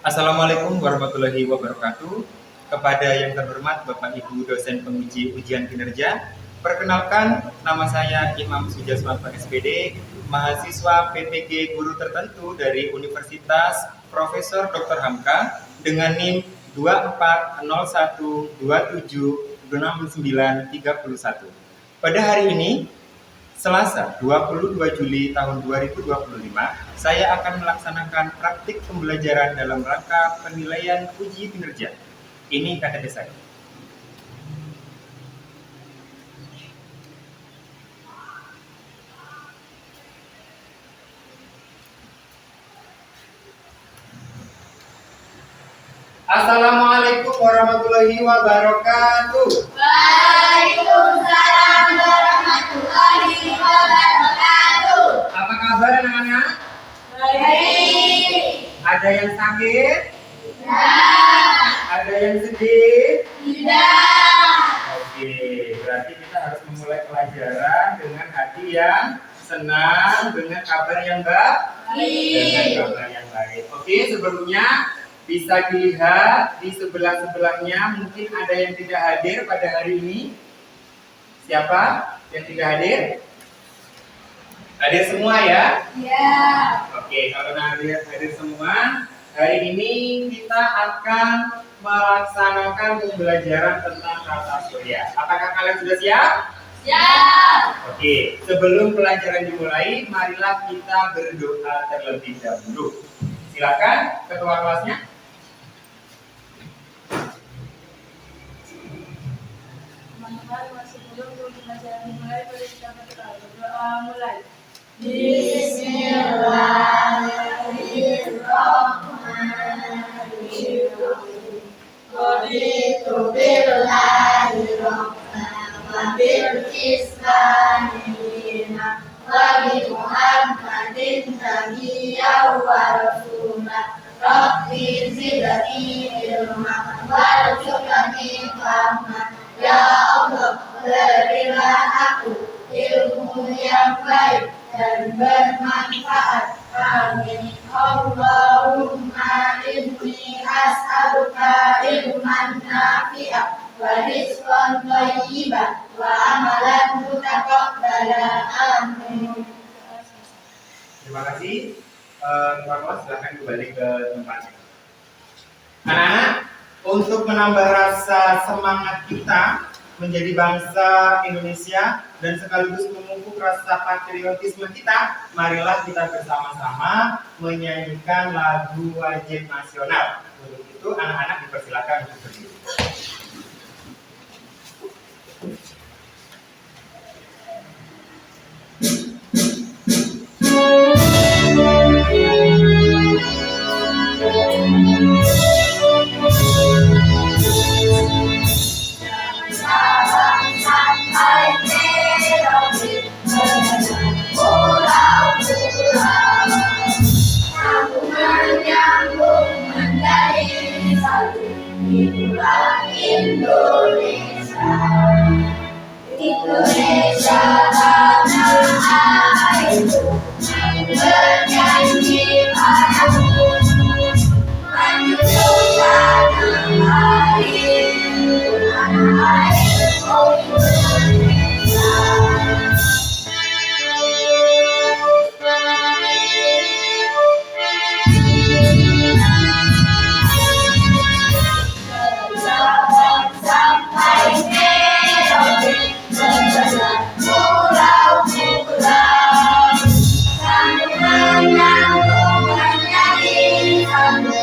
Assalamualaikum warahmatullahi wabarakatuh. Kepada yang terhormat Bapak Ibu dosen penguji ujian kinerja, perkenalkan nama saya Imam Sujaswanto SPD, mahasiswa PPG Guru Tertentu dari Universitas Profesor Dr. Hamka dengan NIM 2401276931. Pada hari ini, Selasa 22 Juli tahun 2025, saya akan melaksanakan praktik pembelajaran dalam rangka penilaian uji kinerja. Ini KTP saya. Assalamualaikum warahmatullahi wabarakatuh. Waalaikumsalam warahmatullahi wabarakatuh. Apa kabar anak-anak? Baik. Ada yang sakit? Tidak. Ada yang sedih? Tidak. Oke, berarti kita harus memulai pelajaran dengan hati yang senang, dengan kabar yang baik. Dengan kabar yang baik. Oke, sebelumnya bisa dilihat di sebelah-sebelahnya mungkin ada yang tidak hadir pada hari ini. Siapa yang tidak hadir? Hadir semua ya? Ya. Oke, kalau hadir semua, hari ini kita akan melaksanakan pembelajaran tentang tata surya. Apakah kalian sudah siap? Siap. Oke, sebelum pelajaran dimulai, marilah kita berdoa terlebih dahulu. Silakan ketua kelasnya. Teman-teman, masih belum pelajaran dimulai, boleh kita berdoa mulai. Bismillahirrahmanirrahim. Raditu billahi rabban wa bil islami dinan wa bi Muhammadin nabiyyan wa rasulan. Rabbi zidni ilman warzuqni fahman. Ya Allah, berilah aku ilmu yang baik dan bermanfaat. Amin. Allahumma inni as'aluka ilman nafi'an wa rizqan thayyiban wa amalan mutaqabbalan. Amin. Terima kasih. Ketua kelas silahkan kembali ke tempatnya. Anak-anak, untuk menambah rasa semangat kita menjadi bangsa Indonesia dan sekaligus memupuk rasa patriotisme kita, marilah kita bersama-sama menyanyikan lagu wajib nasional. Untuk itu anak-anak dipersilakan untuk berdiri. Indonesia tanah airku, bernyanyi padamu, menyusun tanah airku Indonesia. Sampai Merauke, pulau-pulau, sambil menyambung menjadi satu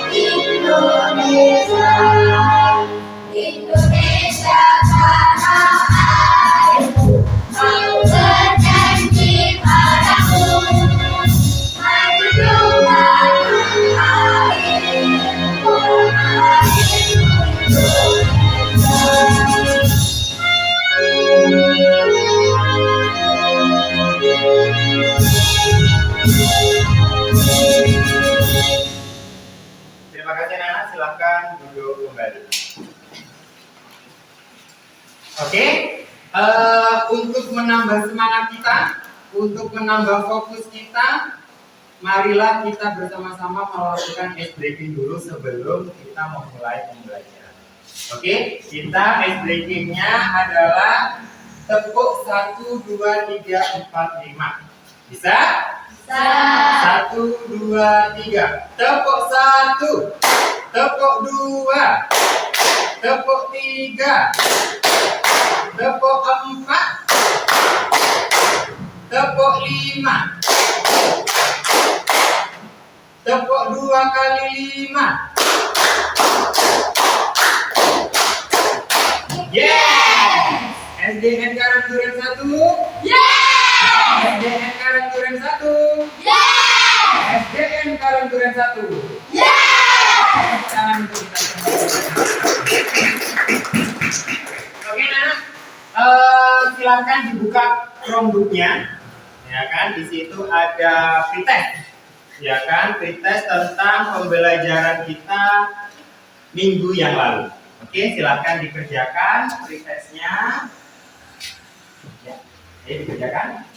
Indonesia. Indonesia tanah airku, aku berjanji padamu, menunjukkan airku Terima kasih anak-anak, silahkan duduk kembali. Oke, untuk menambah semangat kita, untuk menambah fokus kita, marilah kita bersama-sama melakukan ice breaking dulu sebelum kita memulai pembelajaran. Oke, kita ice breakingnya adalah tepuk 1, 2, 3, 4, 5. Bisa? Bisa. 1, 2, 3. Tepuk 1, tepuk 2, tepuk 3, tepuk 4, tepuk 5. Tepuk 2 kali 5. Yes! SDN Karangduren 1. Yes! SDN Karangduren 1. Yes! SDN Karangduren 1. Yes! Tangan untuk kita semua. Oke, Nana. Silakan dibuka Chromebook-nya. Ya kan, di situ ada pretest. Ya kan, pretest tentang pembelajaran kita minggu yang lalu. Oke, silakan dikerjakan pretestnya. Ya, ayo dikerjakan.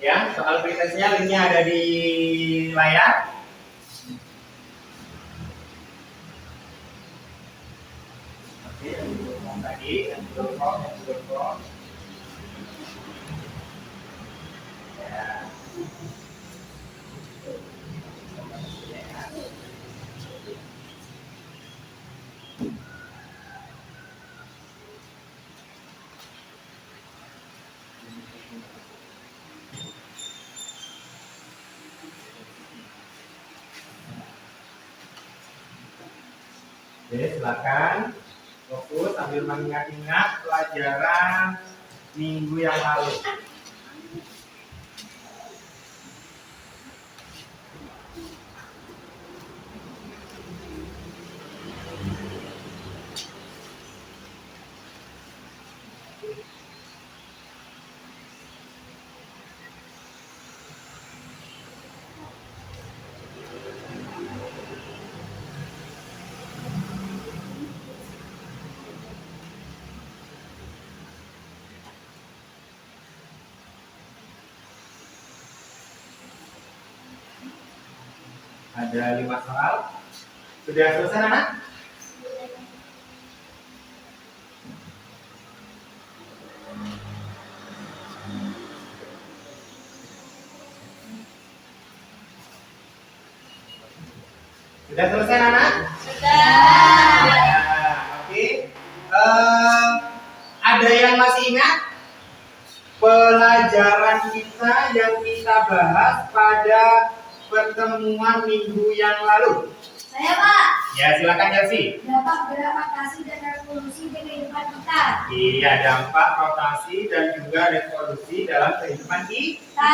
Ya, soal pretestnya linknya ada di layar. Oke, yang tadi, yang belum. Ya. Oke, silakan fokus sambil mengingat-ingat pelajaran minggu yang lalu. Ada 5 soal. Sudah selesai, anak? Sudah selesai, anak? Sudah. Ya, oke. Ada yang masih ingat pelajaran kita yang kita bahas pada pertemuan minggu yang lalu? Saya, Pak. Ya, silakan Jelsi. Dampak beradaptasi dan revolusi di kehidupan kita. Iya, dampak rotasi dan juga revolusi dalam kehidupan kita.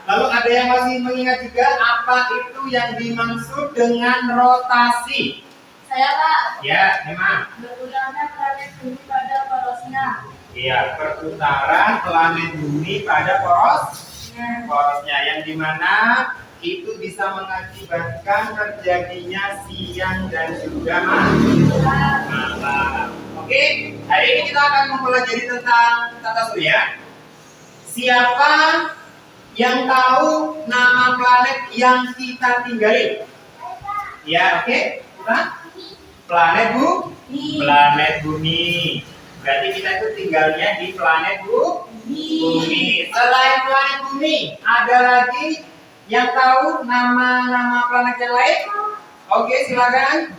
Lalu ada yang masih mengingat juga apa itu yang dimaksud dengan rotasi? Saya, Pak. Ya, memang. Berulangnya planet bumi pada porosnya. Iya, perputaran planet bumi pada porosnya yang dimana itu bisa mengakibatkan terjadinya siang dan juga malam. Oke, hari ini kita akan mempelajari tentang tata surya. Siapa yang tahu nama planet yang kita tinggali? Ya, oke. Planet Planet Bumi. Berarti kita itu tinggalnya di planet Bumi. Selain planet Bumi, ada lagi yang tahu nama-nama planet yang lain? Oke, silakan.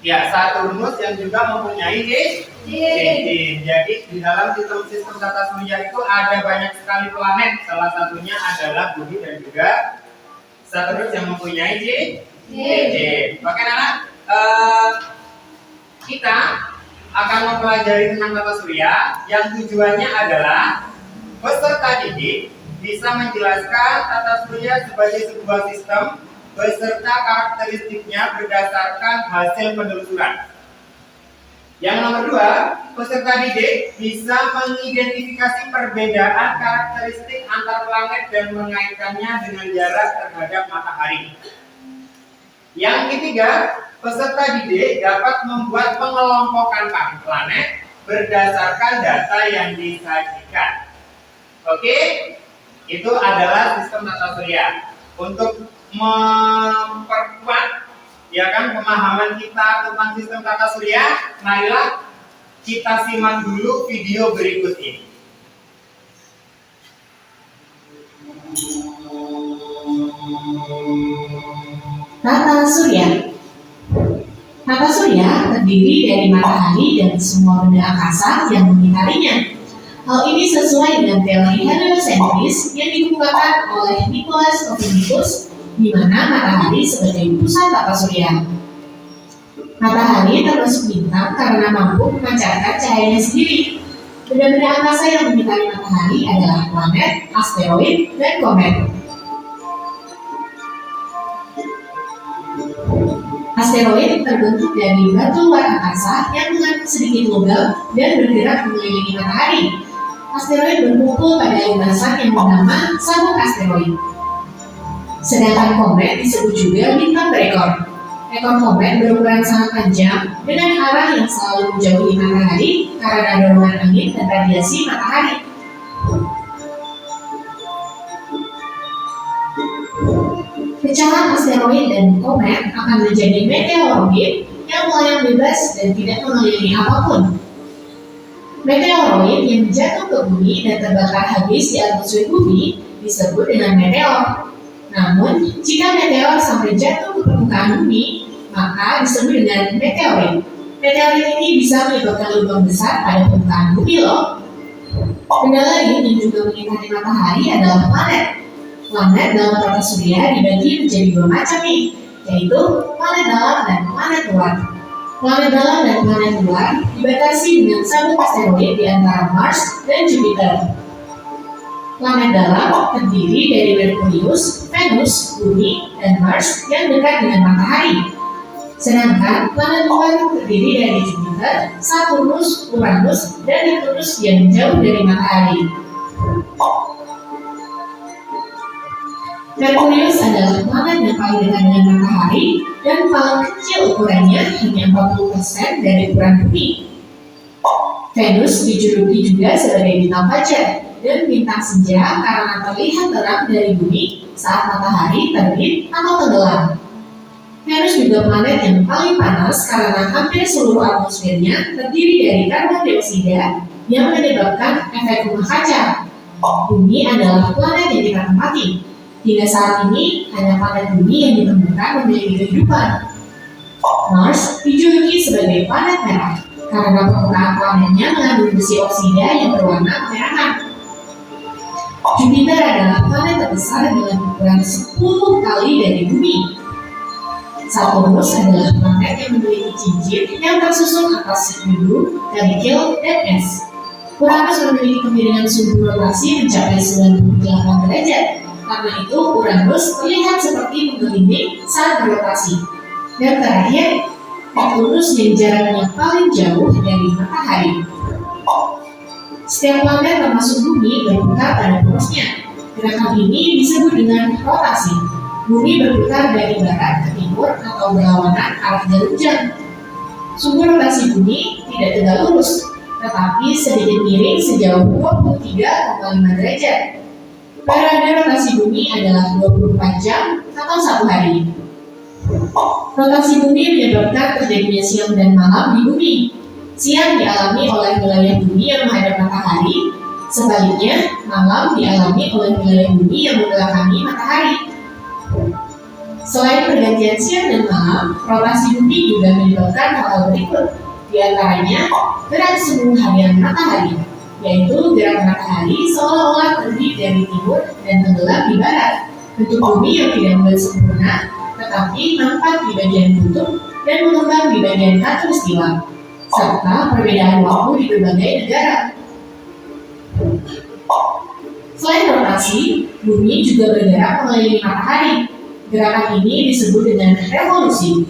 Ya, Saturnus yang juga mempunyai cincin. Jadi di dalam sistem tata surya itu ada banyak sekali planet. Salah satunya adalah Bumi dan juga Saturnus yang mempunyai cincin. Oke, anak. Kita akan mempelajari tentang tata surya yang tujuannya adalah peserta didik bisa menjelaskan tata surya sebagai sebuah sistem beserta karakteristiknya berdasarkan hasil penelusuran. Yang nomor 2, peserta didik bisa mengidentifikasi perbedaan karakteristik antar planet dan mengaitkannya dengan jarak terhadap matahari. Yang ketiga, peserta didik dapat membuat pengelompokan planet berdasarkan data yang disajikan. Oke, itu adalah sistem tata surya. Untuk memperkuat ya kan pemahaman kita tentang sistem tata surya, marilah kita simak dulu video berikut ini. Tata surya. Tata surya terdiri dari matahari dan semua benda angkasa yang mengitarinya. Hal ini sesuai dengan teori heliosentris yang dikemukakan oleh Nicolaus Copernicus, di mana matahari sebagai pusat tata surya. Matahari termasuk bintang karena mampu memancarkan cahayanya sendiri. Benda-benda angkasa yang mengitari matahari adalah planet, asteroid, dan komet. Asteroid terbentuk dari batu luar angkasa yang mengandung sedikit logam dan bergerak mengelilingi matahari. Asteroid berkumpul pada lintasan yang bernama sabuk asteroid. Sedangkan komet disebut juga bintang berekor. Ekor komet berukuran sangat panjang dengan arah yang selalu menjauhi matahari karena dorongan angin dan radiasi matahari. Pecahan asteroid dan komet akan menjadi meteoroid yang melayang bebas dan tidak mengelilingi apapun. Meteoroid yang jatuh ke bumi dan terbakar habis di atmosfer bumi disebut dengan meteor. Namun, jika meteor sampai jatuh ke permukaan bumi, maka disebut dengan meteorit. Meteorit ini bisa menyebabkan lubang besar pada permukaan bumi loh. Benda lain yang juga mengitari matahari adalah planet. Planet dalam tata surya dibagi menjadi dua macam nih, yaitu planet dalam dan planet luar. Planet dalam dan planet luar dibatasi dengan sabuk asteroid di antara Mars dan Jupiter. Planet dalam terdiri dari Merkurius, Venus, Bumi, dan Mars yang dekat dengan matahari. Sedangkan planet luar terdiri dari Jupiter, Saturnus, Uranus, dan Neptunus yang jauh dari matahari. Merkurius adalah planet yang paling dekat dengan matahari dan paling kecil ukurannya, hanya 40% dari ukuran bumi. Venus dijuluki juga sebagai bintang fajar dan bintang senja karena terlihat terang dari bumi saat matahari terbit atau tenggelam. Venus juga planet yang paling panas karena hampir seluruh atmosfernya terdiri dari karbon dioksida yang menyebabkan efek rumah kaca. Bumi adalah planet yang kita tempati. Hingga saat ini, hanya planet bumi yang ditemukan memiliki kehidupan. Mars dijuluki sebagai planet merah karena permukaan planetnya mengandung besi oksida yang berwarna kemerahan. Jupiter adalah planet terbesar dengan ukuran 10 kali dari bumi. Saturnus adalah planet yang memiliki cincin yang tersusun atas biru, kerikil, dan es. Uranus memiliki kemiringan sumbu rotasi mencapai 98 derajat. Karena itu, Uranus terlihat seperti menggelinding saat berotasi. Dan terakhir, Neptunus yang jaraknya paling jauh dari matahari. Setiap planet termasuk bumi berputar pada porosnya. Gerakan ini disebut dengan rotasi. Bumi berputar dari barat ke timur atau berlawanan arah jarum jam. Sumbu rotasi bumi tidak tegak lurus, tetapi sedikit miring sejauh 23,5 derajat. Periode rotasi bumi adalah 24 jam atau 1 hari. Rotasi bumi menyebabkan terjadinya siang dan malam di bumi. Siang dialami oleh wilayah bumi yang menghadap matahari, sebaliknya malam dialami oleh wilayah bumi yang membelakangi matahari. Selain pergantian siang dan malam, rotasi bumi juga menyebabkan hal berikut, di antaranya gerak semu harian matahari, yaitu gerak matahari seolah-olah terbit dari timur dan tenggelam di barat. Bentuk bumi yang tidak bulat sempurna, tetapi nampak di bagian kutub dan mengembang di bagian khatulistiwa, serta perbedaan waktu di berbagai negara. Selain rotasi, bumi juga bergerak mengelilingi matahari. Gerakan ini disebut dengan revolusi.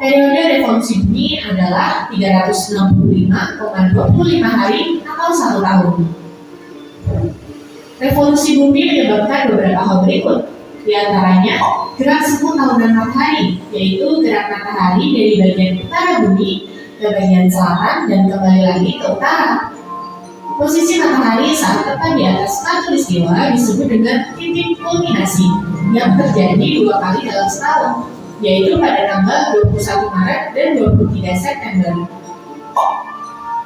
Periode revolusi bumi adalah 365,25 hari atau 1 tahun. Revolusi bumi menyebabkan beberapa hal berikut. Di antaranya gerak suku tahunan matahari, yaitu gerak matahari dari bagian utara bumi ke bagian selatan dan kembali lagi ke utara. Posisi matahari saat tepat di atas khatulistiwa disebut dengan titik kulminasi yang terjadi 2 kali dalam setahun, yaitu pada tanggal 21 Maret dan 23 September.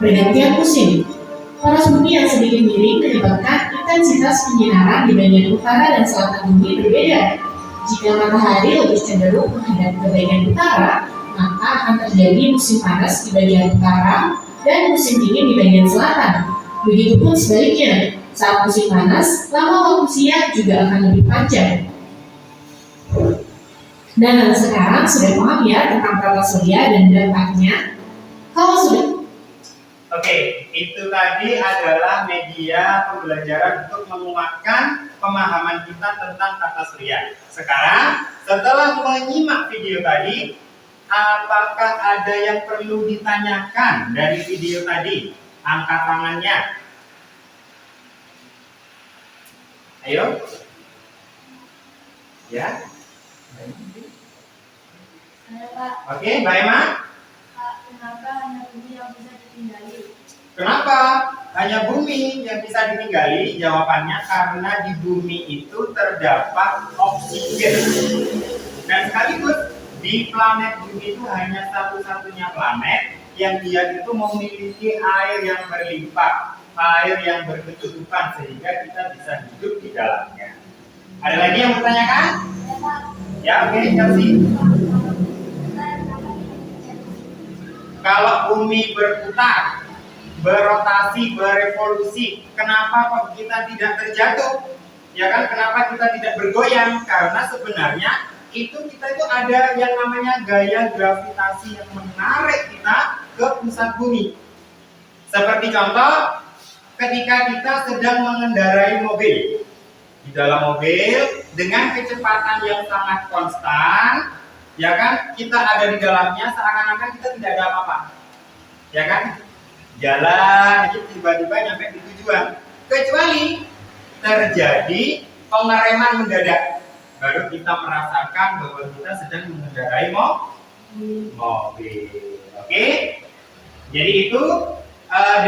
Pergantian musim. Poros bumi yang sedikit miring menyebabkan intensitas penyinaran di bagian utara dan selatan bumi berbeda. Jika matahari lebih cenderung menghadap ke bagian utara, maka akan terjadi musim panas di bagian utara dan musim dingin di bagian selatan. Begitupun sebaliknya, saat musim panas, lama waktu siang juga akan lebih panjang. Dan sekarang sudah paham ya tentang tata surya dan dampaknya? Kalau sudah Oke, itu tadi adalah media pembelajaran untuk menguatkan pemahaman kita tentang tata surya. Sekarang, setelah menyimak video tadi, apakah ada yang perlu ditanyakan dari video tadi? Angkat tangannya. Ayo. Ya. Saya Pak, Oke, Mbak Emma. kenapa hanya bumi yang bisa ditinggali? Kenapa hanya bumi yang bisa ditinggali? Jawabannya karena di bumi itu terdapat oksigen. Dan sekaligus di planet bumi itu hanya satu-satunya planet yang dia itu memiliki air yang berlimpah, air yang berkecukupan sehingga kita bisa hidup di dalamnya. Ada lagi yang bertanyakan? Saya Pak, Ya, oke, Chelsea. Kalau bumi berputar, berotasi, berevolusi, kenapa kok kita tidak terjatuh? Ya kan, kenapa kita tidak bergoyang? Karena sebenarnya kita itu ada yang namanya gaya gravitasi yang menarik kita ke pusat bumi. Seperti contoh, ketika kita sedang mengendarai mobil. Di dalam mobil dengan kecepatan yang sangat konstan, ya kan, kita ada di dalamnya seakan-akan kita tidak ada apa-apa. Ya kan? Jalan aja tiba-tiba nyampe di tujuan. Kecuali terjadi pengereman mendadak, baru kita merasakan bahwa kita sedang mengendarai mobil. Oke? Jadi itu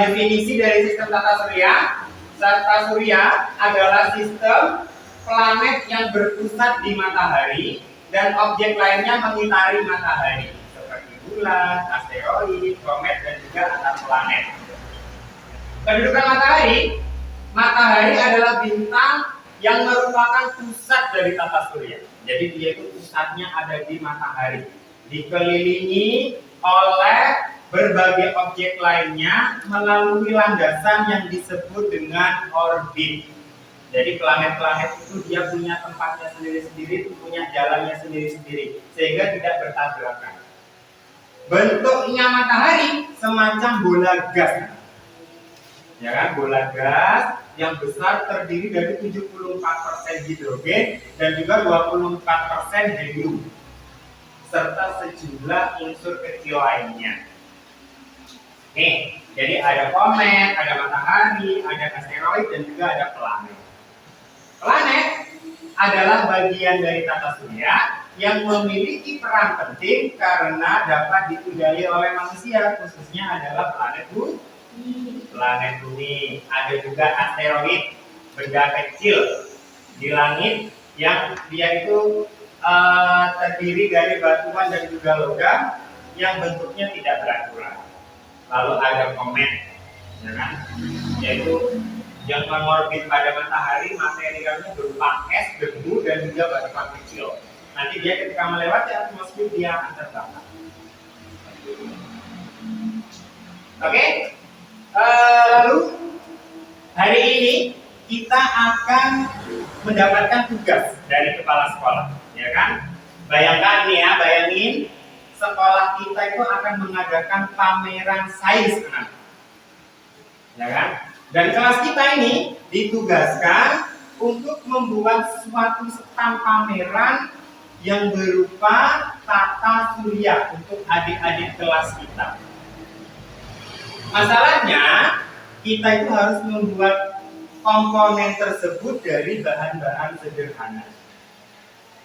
definisi dari sistem tata surya. Tata surya adalah sistem planet yang berpusat di matahari dan objek lainnya mengitari matahari seperti bulan, asteroid, komet, dan juga antar planet. Kedudukan matahari adalah bintang yang merupakan pusat dari tata surya. Jadi dia itu pusatnya ada di matahari, dikelilingi oleh berbagai objek lainnya melalui landasan yang disebut dengan orbit. Jadi planet-planet itu dia punya tempatnya sendiri-sendiri, punya jalannya sendiri-sendiri, sehingga tidak bertabrakan. Bentuknya matahari semacam bola gas. Ya kan, bola gas yang besar terdiri dari 74% hidrogen dan juga 24% helium serta sejumlah unsur kecil lainnya. Nih, jadi ada komet, ada matahari, ada asteroid, dan juga ada planet. Planet adalah bagian dari tata surya yang memiliki peran penting karena dapat ditunggangi oleh manusia, khususnya adalah planet bumi. Ada juga asteroid, benda kecil di langit yang dia itu terdiri dari batuan dan juga logam yang bentuknya tidak beraturan. Lalu ada komet, ya kan? Yaitu yang mengorbit pada matahari, materialnya berupa es, debu, dan juga batuan kecil. Nanti dia ketika melewati atmosfer dia akan terbakar. Oke? Lalu hari ini kita akan mendapatkan tugas dari kepala sekolah, ya kan? Bayangkan nih ya, bayangin sekolah kita itu akan mengadakan pameran sains anak, ya kan? Dan kelas kita ini ditugaskan untuk membuat suatu stand pameran yang berupa tata surya untuk adik-adik kelas kita. Masalahnya kita itu harus membuat komponen tersebut dari bahan-bahan sederhana.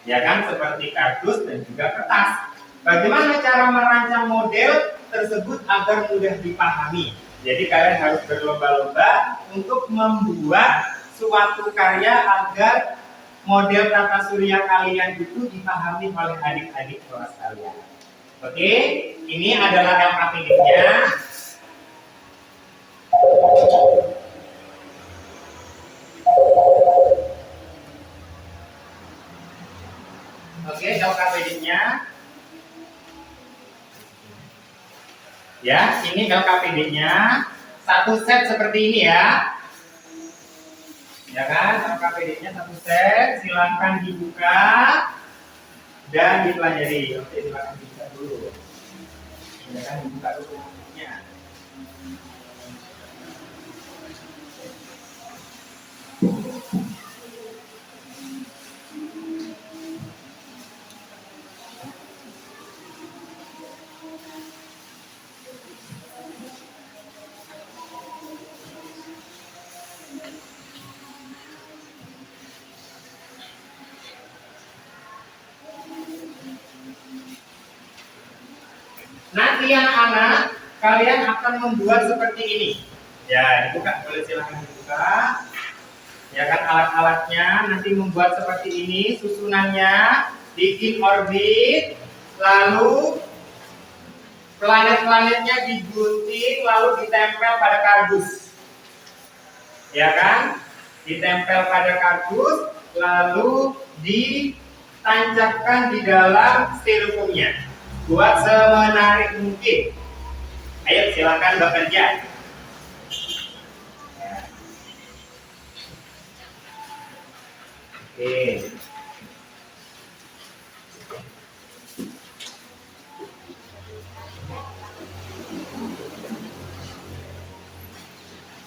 ya kan, seperti kardus dan juga kertas. Bagaimana cara merancang model tersebut agar mudah dipahami? Jadi kalian harus berlomba-lomba untuk membuat suatu karya agar model tata surya kalian itu dipahami oleh adik-adik kelas kalian. Oke, ini adalah LKPD-nya. Oke, LKPD-nya. Ya, ini LKPD-nya. Satu set seperti ini ya. Ya kan, LKPD-nya satu set. Silakan dibuka dan dipelajari. Oke, silakan dibuka dulu. Ya kan, dibuka dulu bentuknya. Nanti anak-anak, kalian akan membuat seperti ini. Ya, dibuka, boleh silahkan dibuka. Ya kan, alat-alatnya nanti membuat seperti ini, susunannya, bikin orbit, lalu planet-planetnya digunting, lalu ditempel pada kardus. Ya kan, ditempel pada kardus, lalu ditancapkan di dalam styrofoamnya. Buat semenarik mungkin. Ayo silakan bekerja. Oke.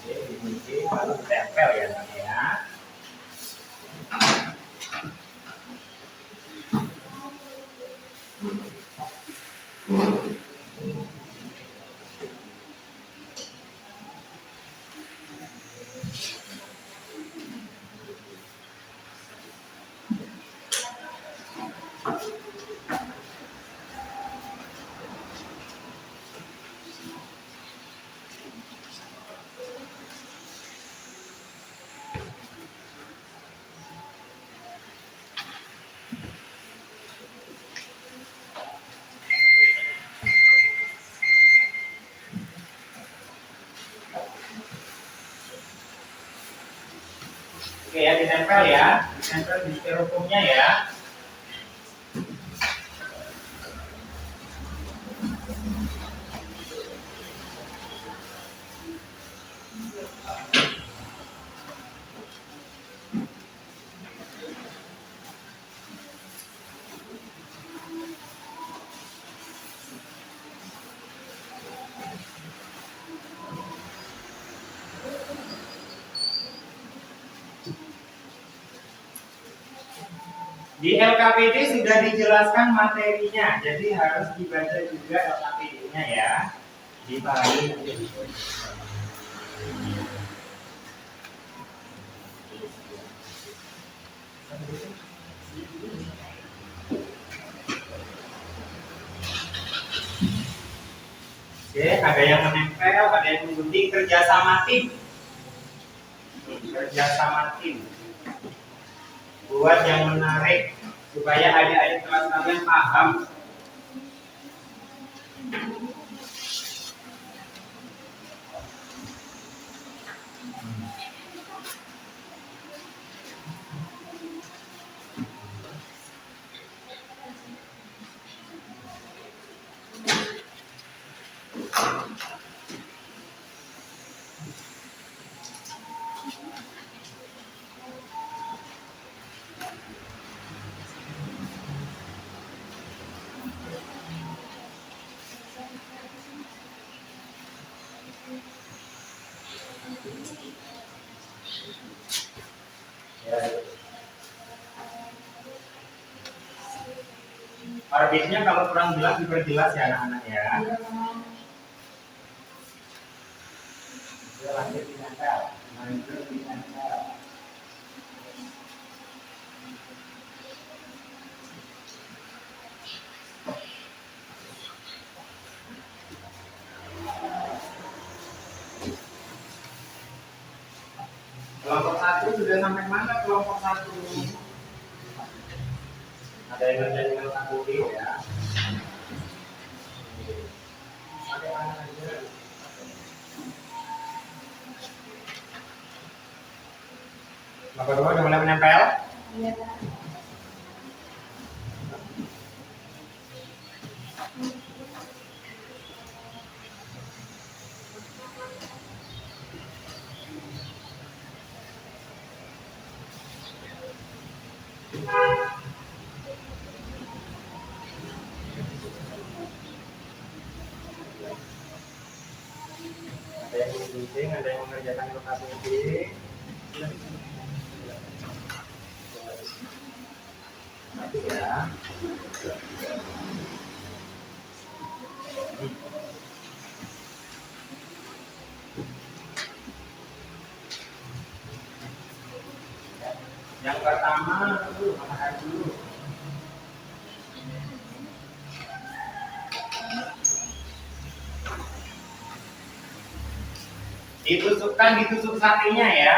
Digunting lalu ditempel ya, ya. Oke ya, ditempel ya, ditempel di styrofoamnya ya. Di LKPD sudah dijelaskan materinya, jadi harus dibaca juga LKPD-nya ya. Dipahami. Oke, ada yang menempel, ada yang menggunting, kerjasama tim. Kerjasama tim. Buat yang menarik supaya adik-adik kelas kalian paham. Orbitnya kalau kurang jelas diperjelas ya anak-anak ya. Lanjut ditempel, lanjut ditempel. sudah sampai mana kelompok 1? Ada yang ngerjain dengan kalkuli ya. Ada mana aja? Bapak Ibu udah mulai menempel? Iya, Kak. Ada yang meeting, ada yang mengerjakan lokasi. Nanti ya. Yang pertama dulu, makan dulu. Ditusuk satenya ya.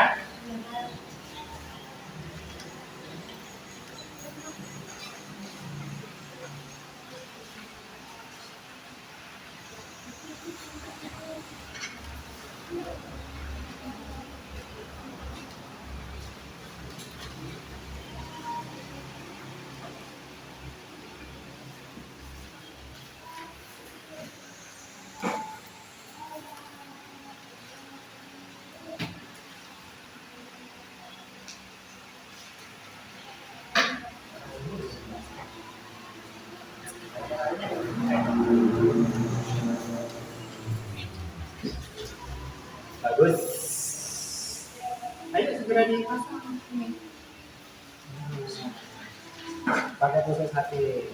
Bagus. Ayo segera dipasang. Pakai tusuk sate.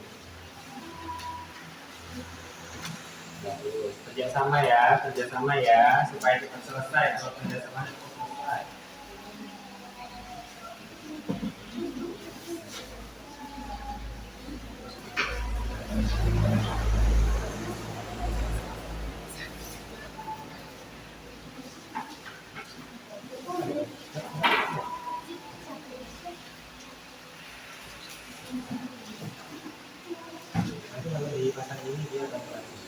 Bagus. Kerjasama ya, supaya cepat selesai. Kalau kerjasama cepat selesai. Nanti kalau dipasang ini dia akan bagus.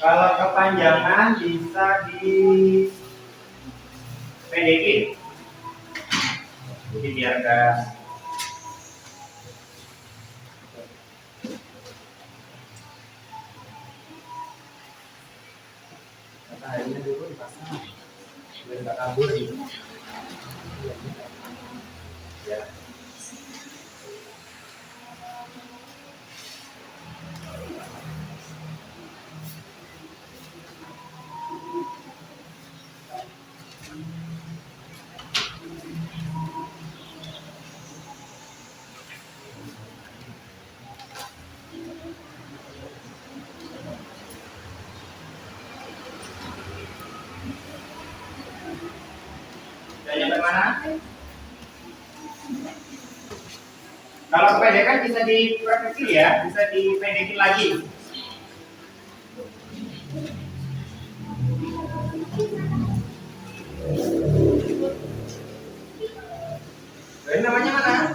Kalau kepanjangan bisa dipendekin. Jadi biar enggak mataharinya dulu dipasang biar enggak kabur nih. Ya. Dan yang mana? Kalau kependekan bisa diperkecil ya, bisa dipendekin lagi. Ini namanya mana?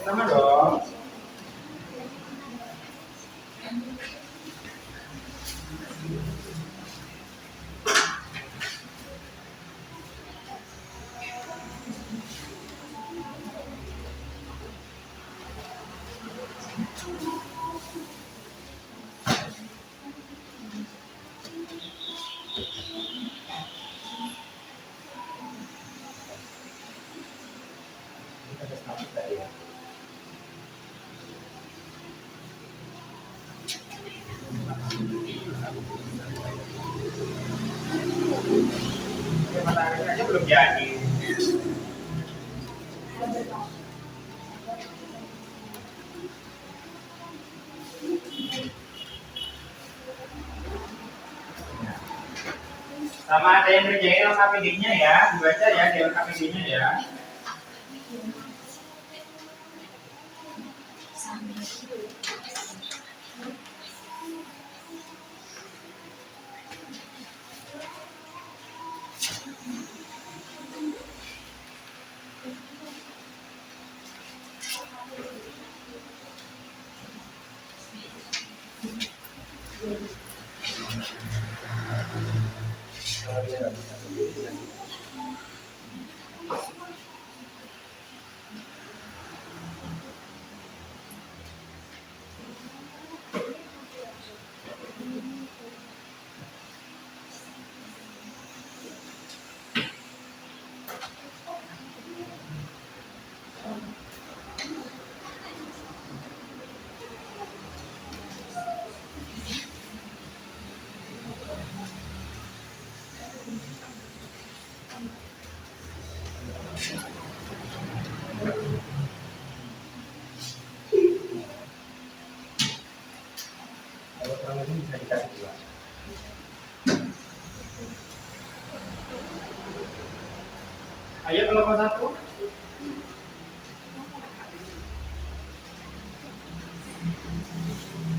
Sama dong. Mataharinya aja belum jadi. Sama ada yang ngerjain LKPD-nya ya, dibaca ya di LKPD-nya ya. Kalau kurang lebih bisa dikasih dua. Ayo kelompok satu.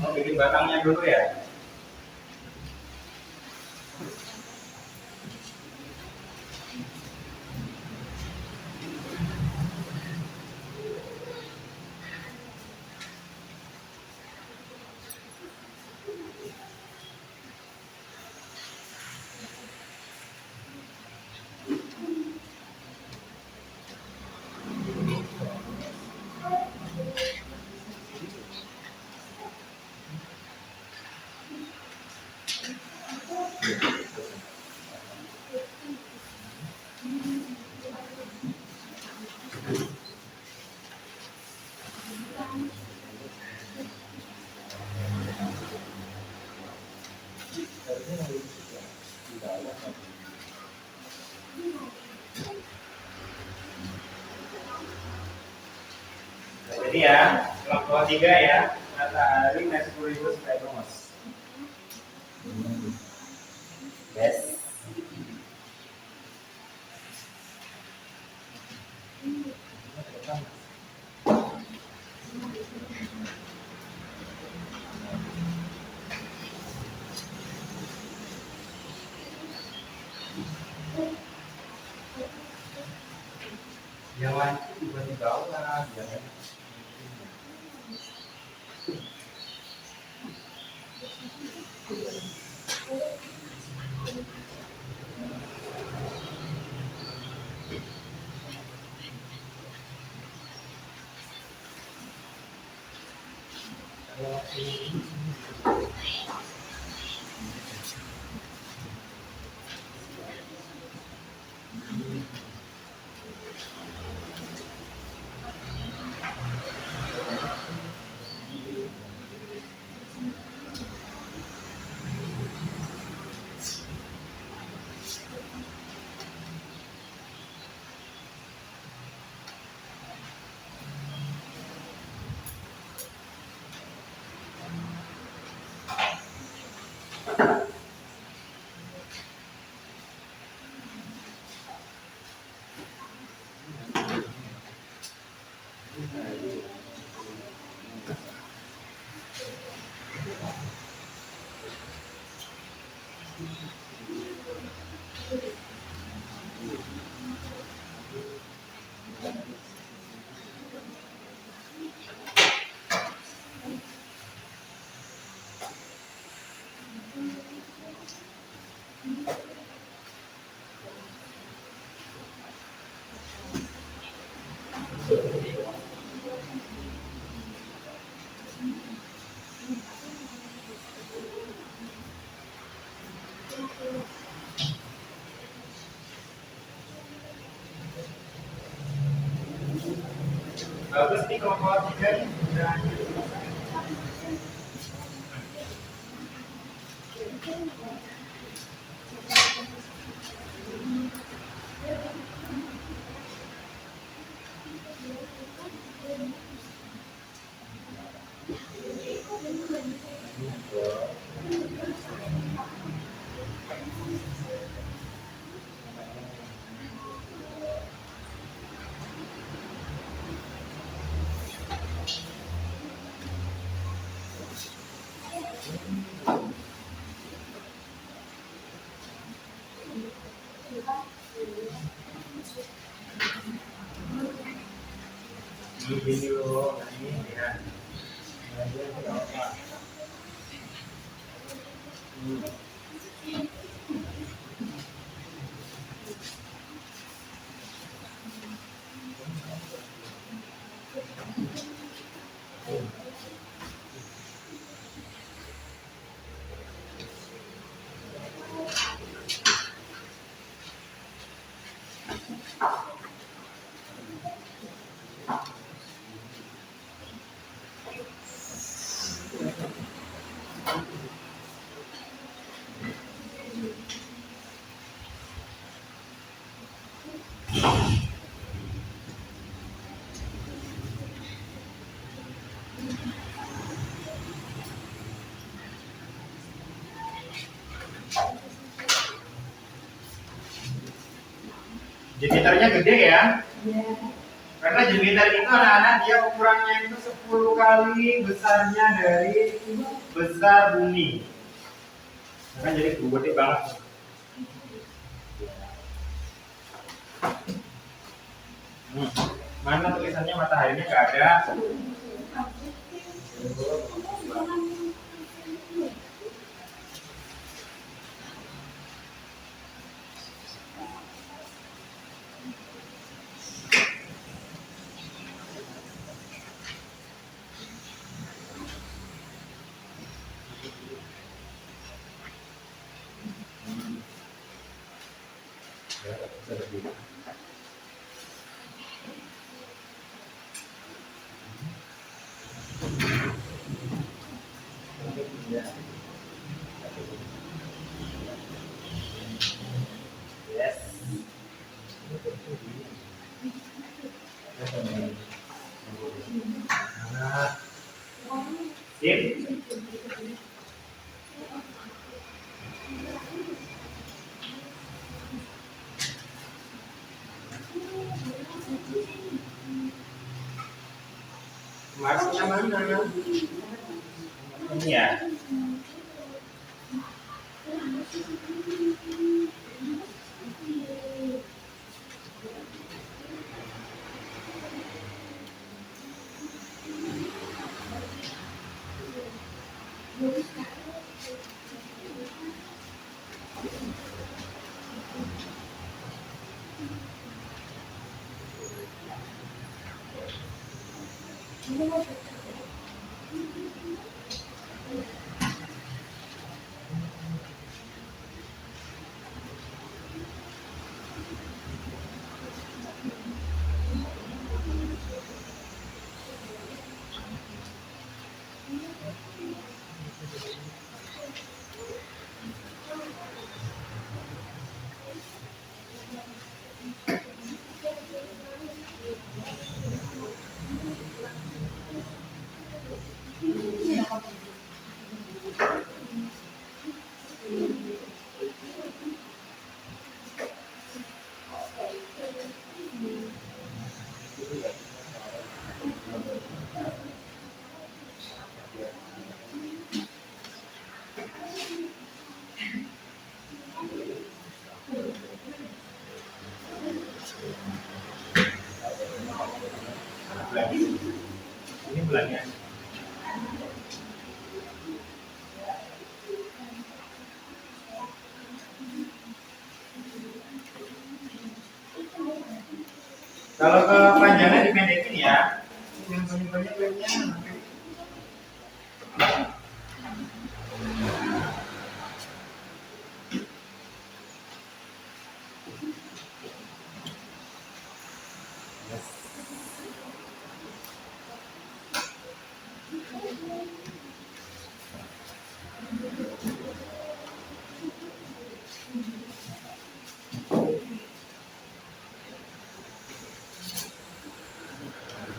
Mau bikin batangnya dulu ya. Jadi ya, kelompok 3 ya, matahari naik 10.000 supaya rumus. Yes. Yang lain juga di bawah, jangan. Bagus nih kelompok 3 nih. Udah. Ini loh, ini ya. Jemiternya gede ya? Iya. Karena jemiter itu anak-anak dia ukurannya itu 10 kali besarnya dari besar bumi. Nah, kan jadi gede banget. Mana tulisannya mataharinya nggak ada? Yes. Nah, sip. Marsnya mana? Ini ya. Ini bulannya. Kalau kepanjangan dipendekin ya. Yang banyak-banyak lemnya.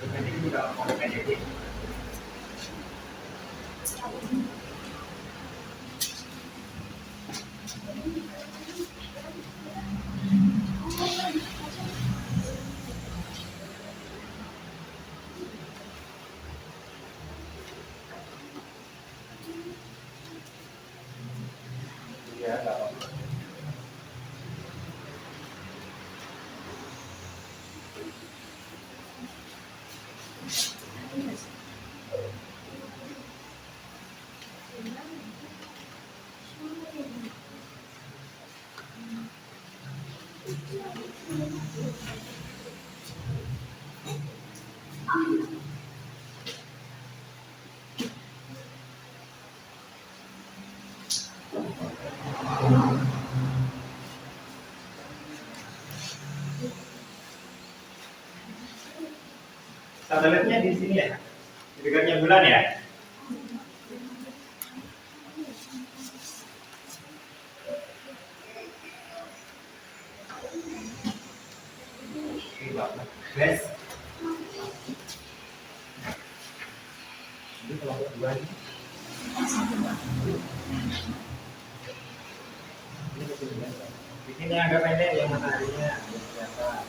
Dipendekin juga mau dipendekin. ya, nggak apa-apa. Satelitnya di sini ya, di dekatnya bulan ya. Oke banget, guys. Ini kelompok dua ini. Ini kebetulan. Bikin yang agak pendek yang mataharinya kelihatan.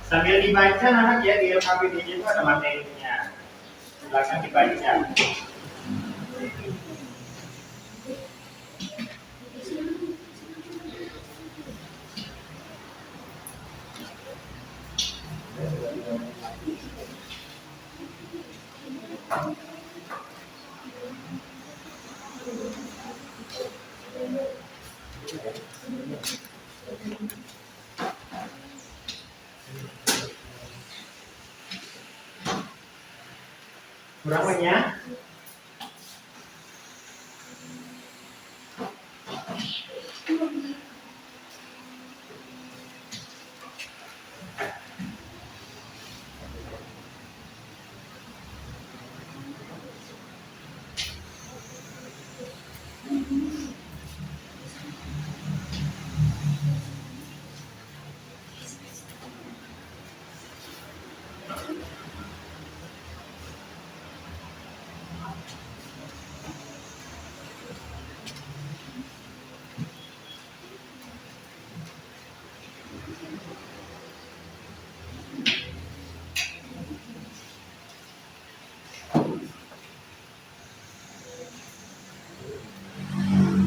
Sambil dibaca anak ya, di LKPD-nya itu ada materinya. Silakan dibaca. Kurang banyak.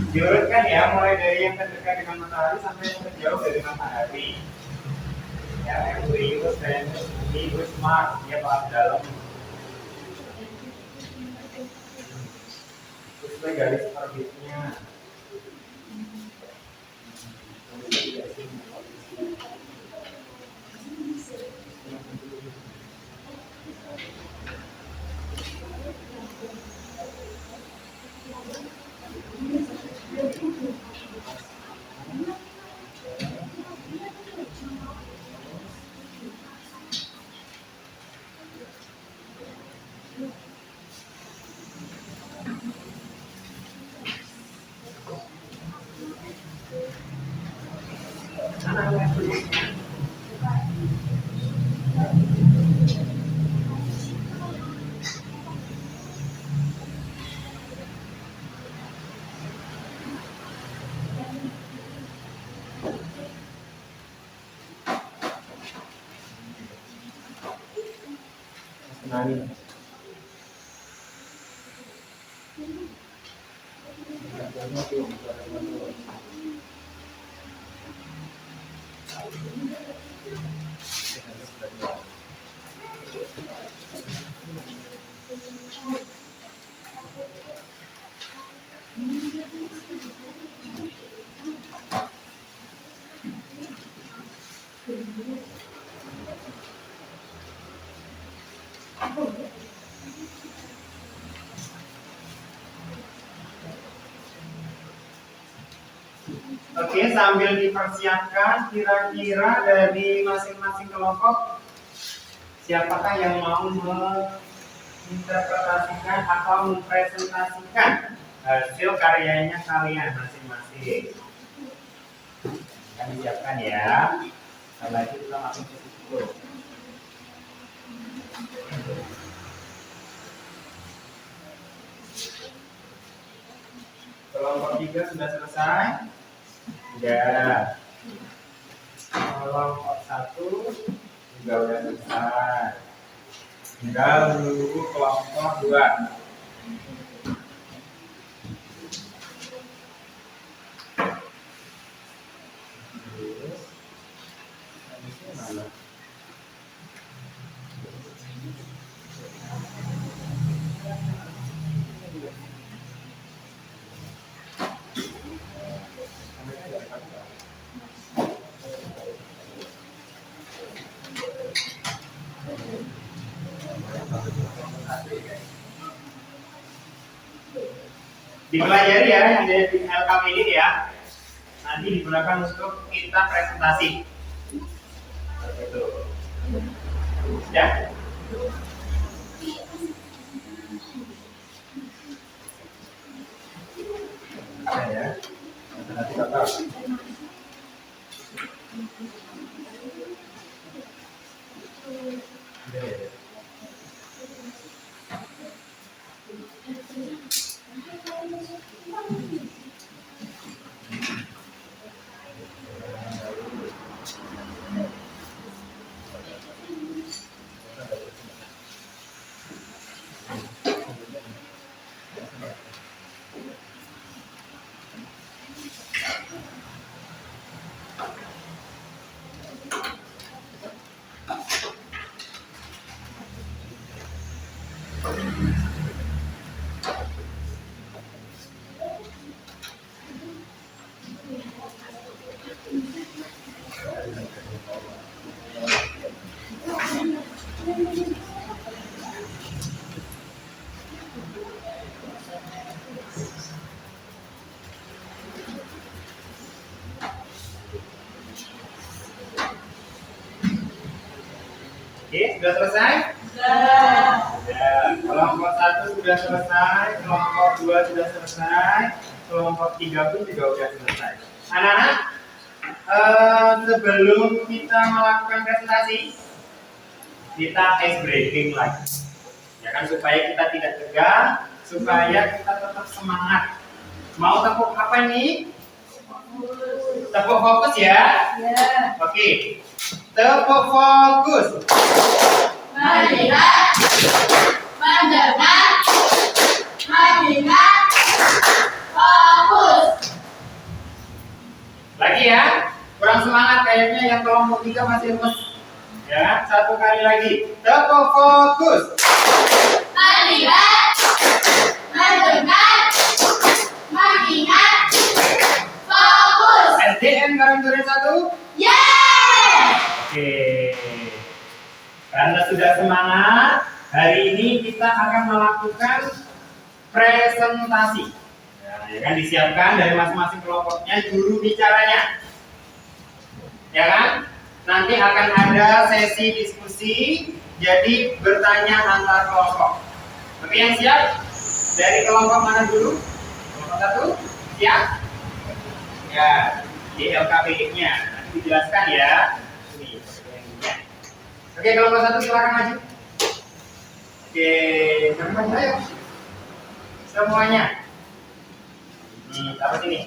Diurutkan ya, mulai dari yang terdekat dengan matahari sampai yang terjauh dari matahari. Ya, Merkurius, Venus, Bumi, Mars, dia paling dalam. Terus garis orbitnya. Kenalin. Oke, sambil dipersiapkan, kira-kira dari masing-masing kelompok siapakah yang mau menginterpretasikan atau mempresentasikan hasil karyanya kalian masing-masing? Kami siapkan ya. Setelah itu kita langsung ke situ. Kelompok 3 sudah selesai? Sudah. Kelompok 1 juga sudah selesai. Tinggal menunggu kelompok 2. Dipelajari ya yang ada di LKM ini ya. Nanti digunakan untuk kita presentasi. Itu. Ya. Ya. Nanti Bapak. Oke, sudah selesai? Sudah. Kelompok 1 sudah selesai, kelompok 2 sudah selesai, kelompok 3 pun juga sudah selesai. Anak-anak, sebelum kita melakukan presentasi, kita ice breaking lagi. Ya kan, supaya kita tidak tegang, supaya kita tetap semangat. Mau tepuk apa nih? Tepuk fokus ya? Ya. Oke. Tepuk fokus. Melihat, mendengar, mengingat, fokus. Lagi ya. Kurang semangat kayaknya yang kelompok 3 masih lemes. Ya, satu kali lagi. Tepuk fokus. Melihat, mendengar, mengingat, fokus. SDN kalian tulis 1. Yeay! Oke. Karena sudah semangat, hari ini kita akan melakukan presentasi. Ya kan, disiapkan dari masing-masing kelompoknya juru bicaranya. Ya kan? Nanti akan ada sesi diskusi, jadi bertanya antar kelompok. Oke, yang siap? Dari kelompok mana dulu? Kelompok 1? Siap? Ya, di LKPI-nya. Nanti dijelaskan ya. Ini. Oke, kelompok 1 silakan maju. Oke, semuanya ayo. Semuanya. Apa sini?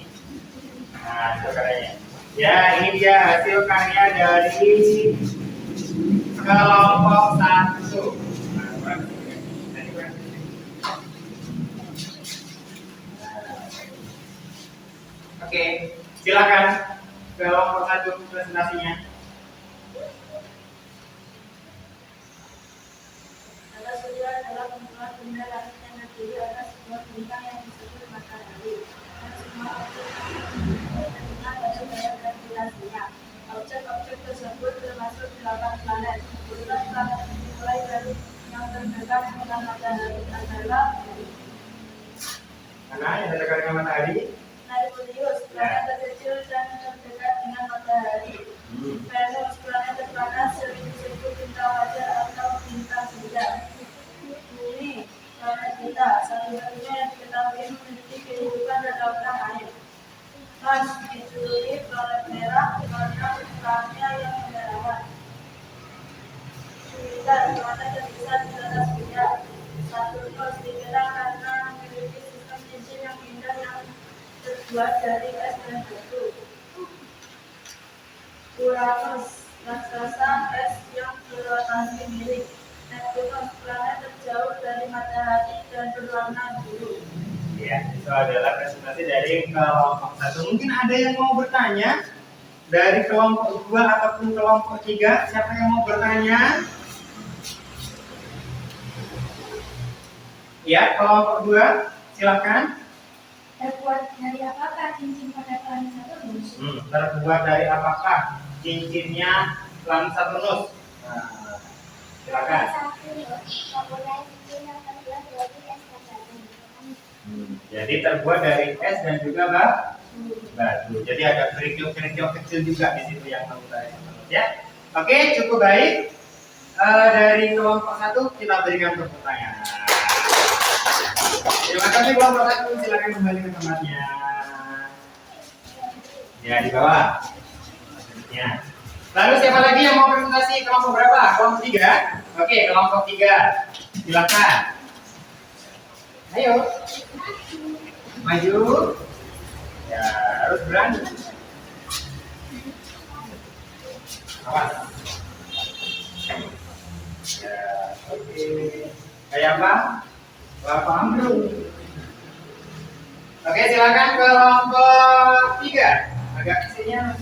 Nah, itu karyanya. Ya, ini dia hasil karya dari kelompok 1. Oke, silakan kelompok 1 presentasinya. Kata surya adalah kumpulan benda langit yang terdiri atas sebuah bintang yang disebut matahari. Dan semua objek terkena pada gaya gravitasinya. Objek-objek tersebut termasuk 8 planet. Urutan planet dimulai dari yang terdekat dengan matahari adalah Mana yang terdekat dengan matahari? Merkurius, planet terkecil dan terdekat dengan matahari. Venus, planet terpanas, sering disebut bintang wajar atau bintang senja. Bumi, planet kita, satu-satunya yang diketahui memiliki kehidupan dan lautan air. Mars dijuluki planet merah karena ukurannya yang menyerahkan. Jupiter, planet terbesar di atas bumi. Saturnus dikenal karena memiliki sistem cincin yang indah yang terbuat dari es dan batu. Uranus, raksasa es yang berlokasi miring. Neptunus, planet terjauh dari matahari dan berwarna biru. Ya, itu adalah presentasi dari kelompok 1. Mungkin ada yang mau bertanya dari kelompok 2 ataupun kelompok 3. Siapa yang mau bertanya? Ya, kelompok 2, silakan. Terbuat dari apakah cincin pada planet Saturnus? Terbuat dari apakah cincinnya planet Saturnus? Nah, silakan. Jadi terbuat dari es dan juga batu. Jadi ada kerikil-kerikil kecil juga di situ yang terbuat ya. Oke, cukup baik. Dari kelompok 1 kita berikan tepuk tangan. Terima kasih kelompok 1, silakan kembali ke tempatnya. Ya, di bawah. Ya. Lalu siapa lagi yang mau presentasi? Kelompok berapa? Kelompok 3? Oke, kelompok 3. Silakan. Ayo. Maju. Ya, harus berani. Awas. Ya, oke. Kayak apa? Paham belum? Oke, silakan kelompok 3. Agak isinya.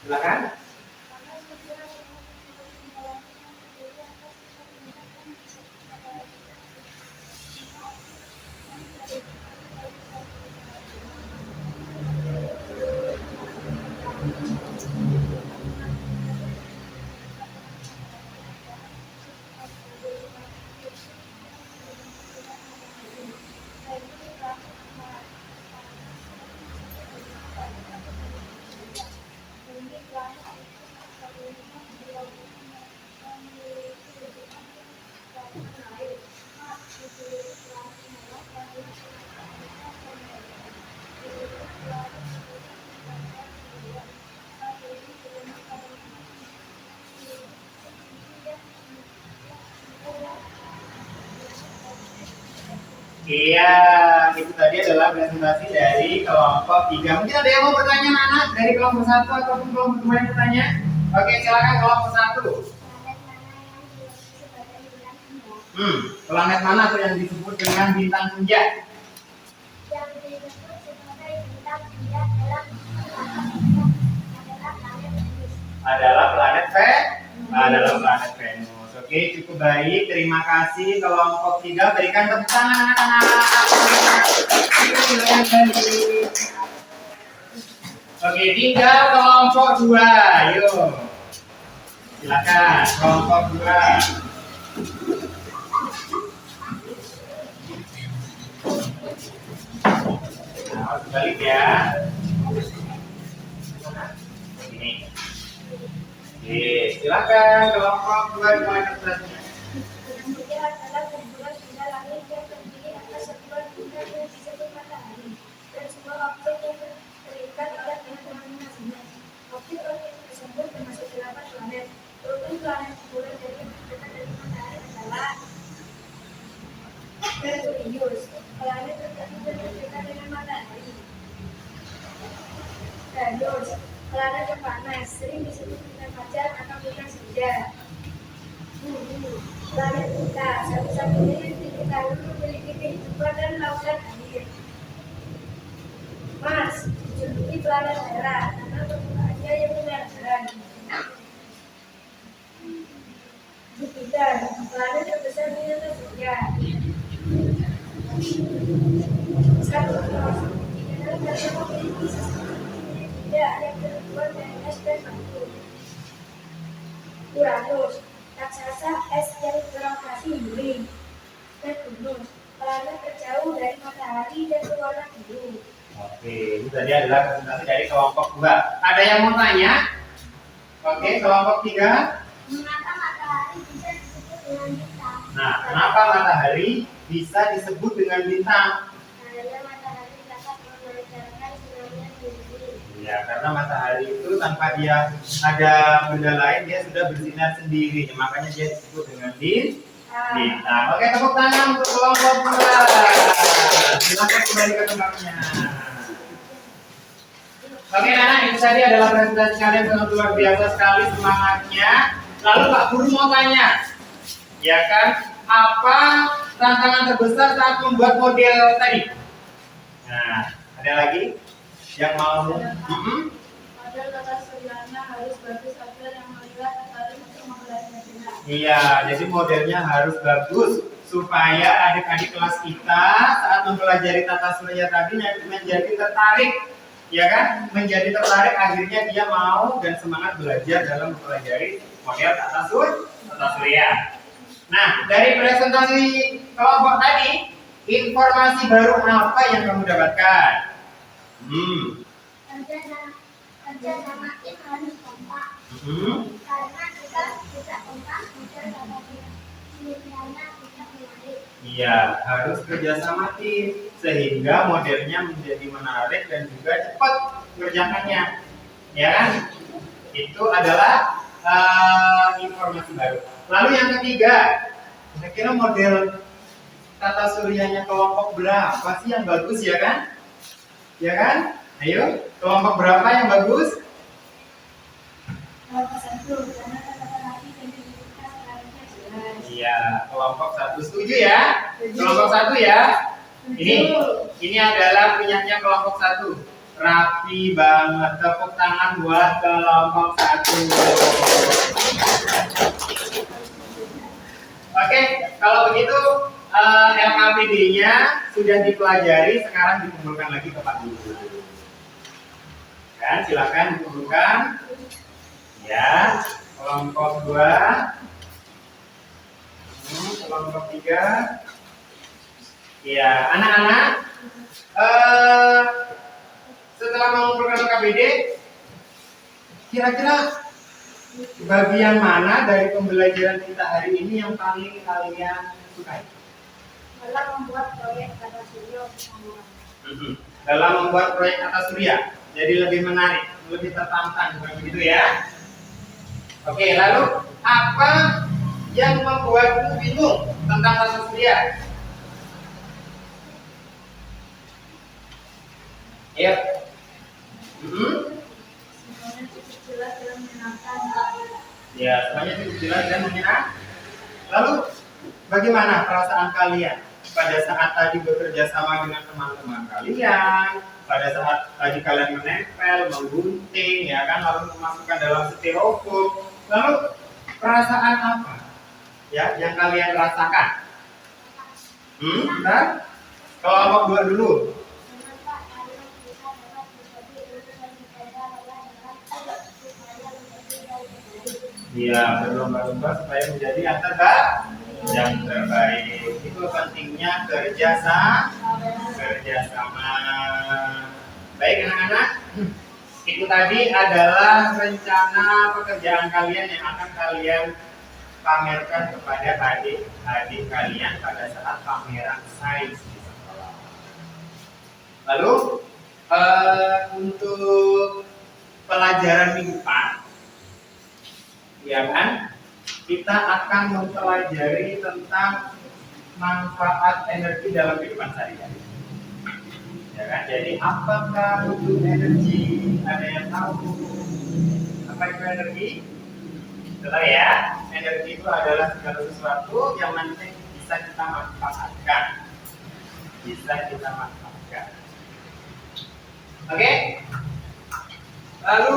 Silakan. Iya, itu tadi adalah presentasi dari kelompok 3. Mungkin ada yang mau bertanya, anak dari kelompok 1 ataupun kelompok 2 yang bertanya? Oke, silakan kelompok 1. Planet mana tuh yang disebut dengan bintang senja? Yang disebut sebagai bintang senja adalah planet Venus. Oke, cukup baik. Terima kasih kelompok 3. Berikan tepuk tangan anak-anak. Oke, tinggal kelompok 2. Yuk. Silakan kelompok 2. Nah, balik ya. Ini. Oke, silakan kelompok 2 dimulai presentasinya. Kemudian adalah kumpulan benda langit yang terdiri atas sebuah bintang yang disebut matahari dan sebuah objek yang terikat oleh planet masing-masing. Objek-objek tersebut termasuk 8 planet. Urutan planet mulai dari yang terdekat dari matahari adalah Merkurius, planet terdekat dengan matahari. Venus, planet yang panas, sering disebut bintang fajar atau bintang senja. Bumi, planet kita, satu-satunya yang diketahui memiliki kehidupan dan lautan air. Mars, dijuluki planet merah karena permukaannya yang menyala. Jupiter, planet terbesar di atas surya. Saturnus, dikenal karena memiliki sistem yang terbuat dari es dan batu. Uranus, raksasa es yang berlokasi miring. Neptunus, planet terjauh dari matahari dan berwarna biru. Oke, itu tadi adalah presentasi dari kelompok 2. Ada yang mau tanya? Oke, kelompok 3. Mengapa matahari bisa disebut dengan bintang? Nah, kenapa matahari bisa disebut dengan bintang? Karena matahari dapat memancarkan sinarnya sendiri. Ya, karena matahari itu tanpa dia ada benda lain dia sudah bersinar sendiri, makanya dia disebut dengan bintang. Oke, tepuk tangan untuk kelompok 2. Silakan kembali ke tempatnya. Oke, anak, itu tadi adalah presentasi kalian sangat luar biasa sekali semangatnya. Lalu Pak Guru mau tanya, ya kan, apa tantangan terbesar saat membuat model tadi? Nah, ada lagi yang mau? Model tata suryanya harus bagus agar yang melihat tertarik untuk mempelajarinya. Iya, jadi modelnya harus bagus supaya adik-adik kelas kita saat mempelajari tata surya tadi menjadi tertarik, ya kan? Menjadi tertarik, akhirnya dia mau dan semangat belajar dalam mempelajari model tata surya. Nah, dari presentasi kelompok tadi, informasi baru apa yang kamu dapatkan? Kerja sama tim harus kompak. Karena kita bisa kompak, bisa dapat nilainya bisa menarik. Iya, harus kerja sama tim sehingga modelnya menjadi menarik dan juga cepat kerjakannya, ya kan? Itu adalah informasi baru. Lalu yang ketiga, kira-kira model tata suryanya kelompok berapa sih yang bagus, ya kan? Ya kan? Ayo, kelompok berapa yang bagus? Kelompok 1, karena kata-kata identitas lainnya jelas. Iya, kelompok 1 setuju ya? Kelompok 1 ya. Ini adalah punyanya kelompok 1. Rapi banget. Tepuk tangan buat kelompok 1. Oke, kalau begitu LKPD-nya sudah dipelajari, sekarang dikumpulkan lagi ke Pak Guru. Kan, silakan dikumpulkan. Ya, kelompok 2. Kelompok 3. Ya, anak-anak, setelah mengumpulkan KBD, kira-kira bagian mana dari pembelajaran kita hari ini yang paling kalian sukai? Dalam membuat proyek tata surya. Dalam membuat proyek tata surya, jadi lebih menarik, lebih tertantang, bukan begitu ya? Oke, lalu apa yang membuatmu bingung tentang tata surya? Ayo. Semuanya cukup jelas dan menyenangkan. Ya, semuanya cukup jelas dan menyenangkan. Lalu, bagaimana perasaan kalian pada saat tadi bekerja sama dengan teman-teman kalian? Pada saat tadi kalian menempel, menggunting, ya kan, lalu memasukkan dalam styrofoam. Lalu, perasaan apa ya yang kalian rasakan? Bentar. Kelompok 2 dulu. Iya, berlomba-lomba supaya menjadi yang terbaik. Itu pentingnya kerja sama. Baik anak-anak, itu tadi adalah rencana pekerjaan kalian yang akan kalian pamerkan kepada adik-adik kalian pada saat pameran sains di sekolah. Lalu untuk pelajaran minggu depan, ya kan, kita akan mempelajari tentang manfaat energi dalam kehidupan sehari-hari. Ya kan, jadi apakah itu energi? Ada yang tahu apa itu energi? Betul ya, energi itu adalah segala sesuatu yang nanti bisa kita manfaatkan. Oke? Lalu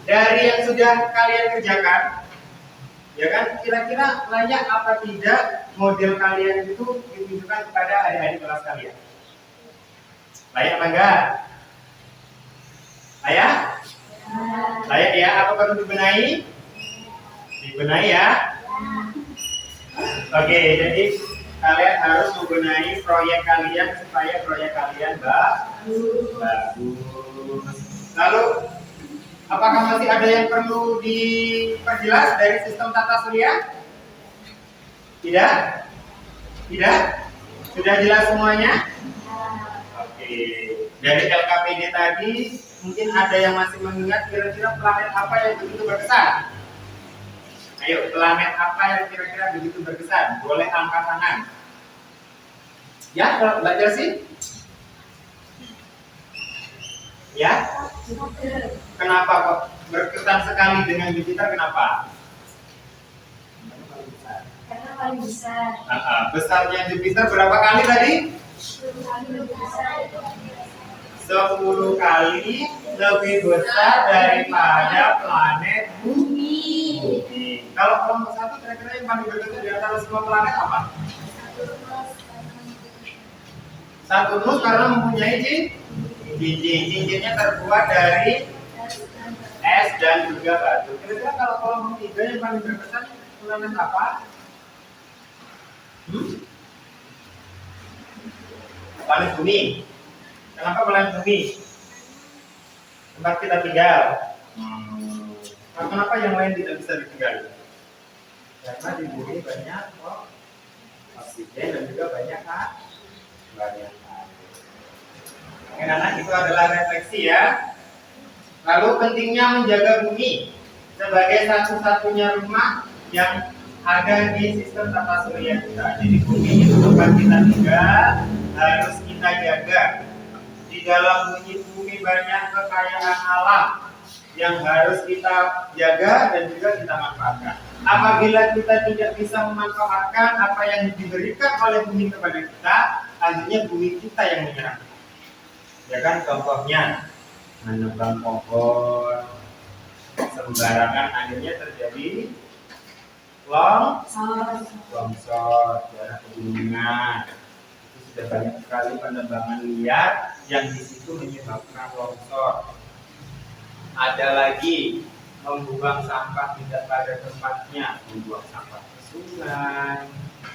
dari yang sudah kalian kerjakan, ya kan, kira-kira layak apa tidak model kalian itu ditunjukkan kepada adik-adik kelas kalian? Layak apa enggak? Layak? Layak ya? Apa perlu dibenahi? Dibenahi ya? Oke, jadi kalian harus membenahi proyek kalian supaya proyek kalian bagus. Lalu, apakah masih ada yang perlu diperjelas dari sistem tata surya? Tidak? Tidak? Sudah jelas semuanya? Oke. Dari LKPD tadi, mungkin ada yang masih mengingat kira-kira planet apa yang begitu berkesan? Ayo, planet apa yang kira-kira begitu berkesan? Boleh angkat tangan. Ya, kalau belajar sih? Ya? Kenapa kok berkesan sekali dengan Jupiter? Kenapa? Karena paling besar. Besarnya Jupiter berapa kali tadi? 10 kali lebih besar daripada planet Bumi. Bumi. Kalau kelompok satu kira-kira yang paling berkesan di antara semua planet apa? Saturnus karena mempunyai cincinnya terbuat dari es dan juga batu. Kira-kira kalau kelompok tiga yang paling berkesan planet apa? Planet Bumi. Kenapa planet Bumi? Tempat kita tinggal. Kenapa yang lain tidak bisa ditinggali? Karena di bumi banyak oksigen dan juga banyak air. Anak-anak, itu adalah refleksi ya. Lalu pentingnya menjaga bumi sebagai satu-satunya rumah yang ada di sistem tata surya kita. Jadi bumi itu tempat kita tinggal, harus kita jaga. Di dalam bumi banyak kekayaan alam yang harus kita jaga dan juga kita manfaatkan. Apabila kita tidak bisa memanfaatkan apa yang diberikan oleh bumi kepada kita, akhirnya bumi kita yang menyerang. Ya kan, contohnya menebang pohon sembarangan, akhirnya terjadi longsor, daerah pegunungan. Itu sudah banyak sekali penebangan liar yang di situ menyebabkan longsor. Ada lagi membuang sampah tidak pada tempatnya, membuang sampah ke sungai,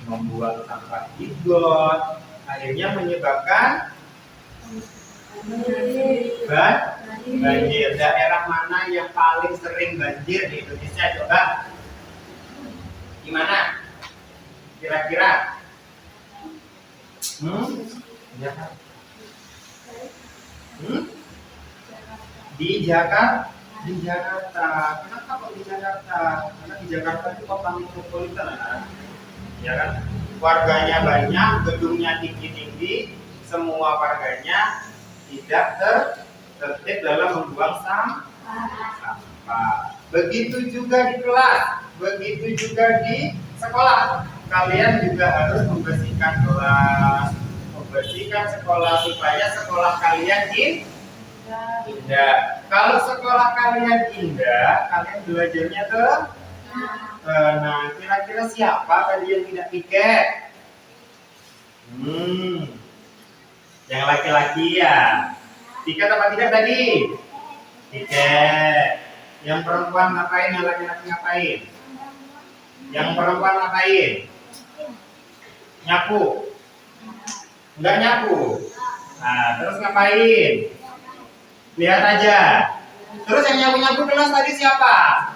membuang sampah di got, akhirnya menyebabkan banjir. Daerah mana yang paling sering banjir di Indonesia? Coba, gimana? Kira-kira? Di Jakarta. Kenapa kok di Jakarta? Karena di Jakarta itu kota metropolitan, ya kan? Warganya banyak, gedungnya tinggi-tinggi, semua warganya tidak tertib dalam membuang sampah. Begitu juga di kelas, begitu juga di sekolah. Kalian juga harus membersihkan kelas, membersihkan sekolah supaya sekolah kalian indah. Kalau sekolah kalian indah, kalian belajarnya nah, kira-kira siapa tadi yang tidak piket? Yang laki-laki ya. Piket apa tidak tadi? Piket. Yang perempuan ngapain? Yang laki-laki ngapain? Yang perempuan ngapain? Nyapu? Enggak nyapu. Nah, terus ngapain? Lihat aja. Terus yang nyapu-nyapu kelas tadi siapa?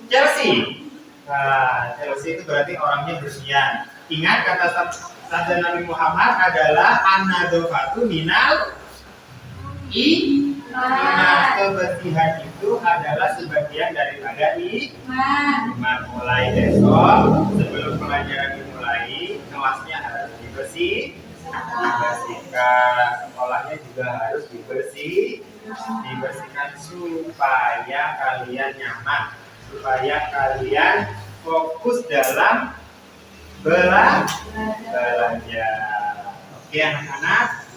Chelsea. Nah, Chelsea itu berarti orangnya bersihan. Ingat kata sabda Nabi Muhammad adalah an-nadhafatu minal iman. Kebersihan itu adalah sebagian daripada iman. Mulai besok sebelum pelajaran dimulai, kelasnya harus dibersihkan, sekolahnya juga harus dibersihkan supaya kalian nyaman, supaya kalian fokus dalam belajar. Oke anak-anak,